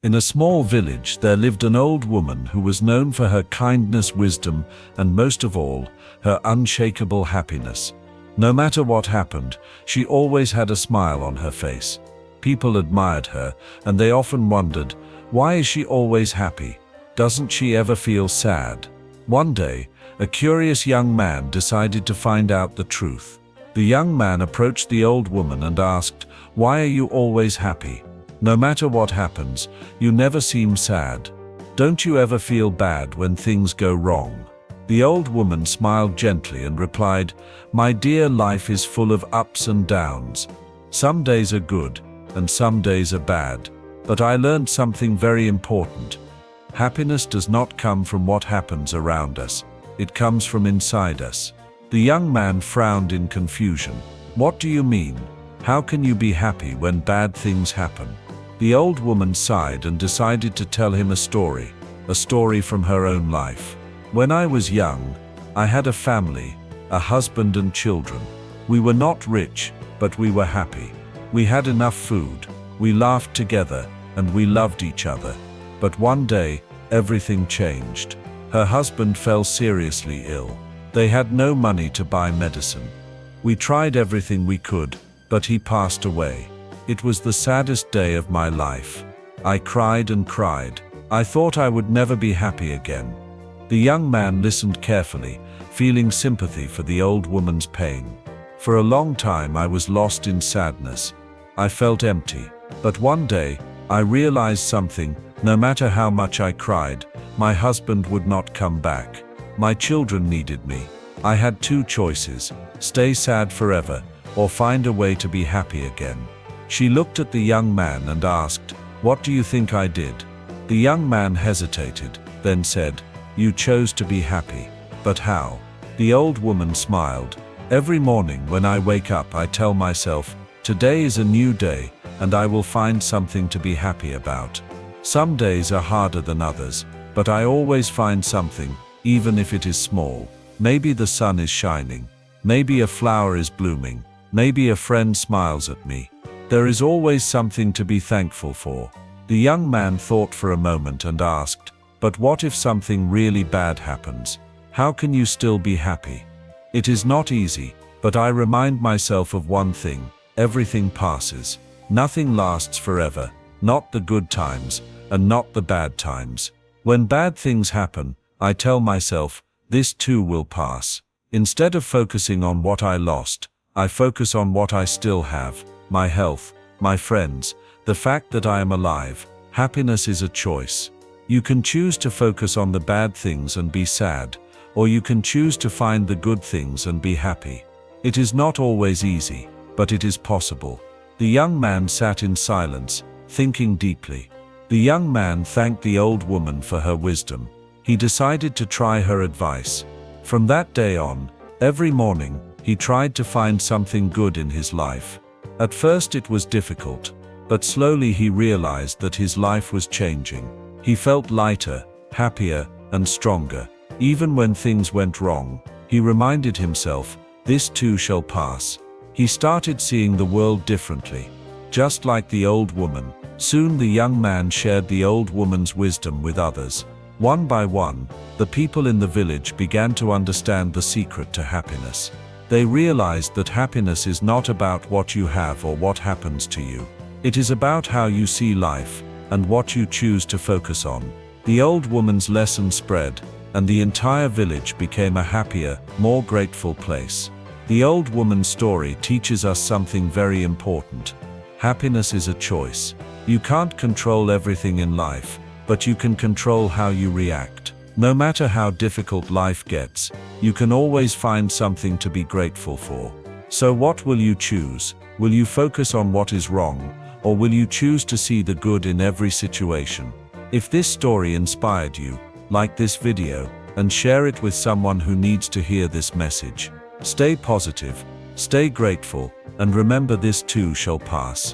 In a small village there lived an old woman who was known for her kindness, wisdom, and most of all, her unshakable happiness. No matter what happened, she always had a smile on her face. People admired her, and they often wondered, why is she always happy? Doesn't she ever feel sad? One day, a curious young man decided to find out the truth. The young man approached the old woman and asked, "Why are you always happy? No matter what happens, you never seem sad. Don't you ever feel bad when things go wrong?" The old woman smiled gently and replied, "My dear, life is full of ups and downs. Some days are good, and some days are bad. But I learned something very important. Happiness does not come from what happens around us. It comes from inside us." The young man frowned in confusion. "What do you mean? How can you be happy when bad things happen?" The old woman sighed and decided to tell him a story from her own life. "When I was young, I had a family, a husband and children. We were not rich, but we were happy. We had enough food, we laughed together, and we loved each other. But one day, everything changed. Her husband fell seriously ill. They had no money to buy medicine. We tried everything we could, but he passed away. It was the saddest day of my life. I cried and cried. I thought I would never be happy again." The young man listened carefully, feeling sympathy for the old woman's pain. "For a long time I was lost in sadness. I felt empty. But one day, I realized something. No matter how much I cried, my husband would not come back. My children needed me. I had two choices: stay sad forever, or find a way to be happy again." She looked at the young man and asked, "What do you think I did?" The young man hesitated, then said, "You chose to be happy. But how?" The old woman smiled. "Every morning when I wake up, I tell myself, today is a new day, and I will find something to be happy about. Some days are harder than others, but I always find something, even if it is small. Maybe the sun is shining. Maybe a flower is blooming. Maybe a friend smiles at me. There is always something to be thankful for." The young man thought for a moment and asked, "But what if something really bad happens? How can you still be happy?" "It is not easy, but I remind myself of one thing: everything passes. Nothing lasts forever, not the good times, and not the bad times. When bad things happen, I tell myself, this too will pass. Instead of focusing on what I lost, I focus on what I still have: my health, my friends, the fact that I am alive." Happiness is a choice. You can choose to focus on the bad things and be sad, or you can choose to find the good things and be happy. It is not always easy, but it is possible. The young man sat in silence, thinking deeply. The young man thanked the old woman for her wisdom. He decided to try her advice. From that day on, every morning, he tried to find something good in his life. At first it was difficult, but slowly he realized that his life was changing. He felt lighter, happier, and stronger. Even when things went wrong, he reminded himself, this too shall pass. He started seeing the world differently. Just like the old woman, soon the young man shared the old woman's wisdom with others. One by one, the people in the village began to understand the secret to happiness. They realized that happiness is not about what you have or what happens to you. It is about how you see life, and what you choose to focus on. The old woman's lesson spread, and the entire village became a happier, more grateful place. The old woman's story teaches us something very important. Happiness is a choice. You can't control everything in life, but you can control how you react. No matter how difficult life gets, you can always find something to be grateful for. So what will you choose? Will you focus on what is wrong, or will you choose to see the good in every situation? If this story inspired you, like this video, and share it with someone who needs to hear this message. Stay positive, stay grateful, and remember this too shall pass.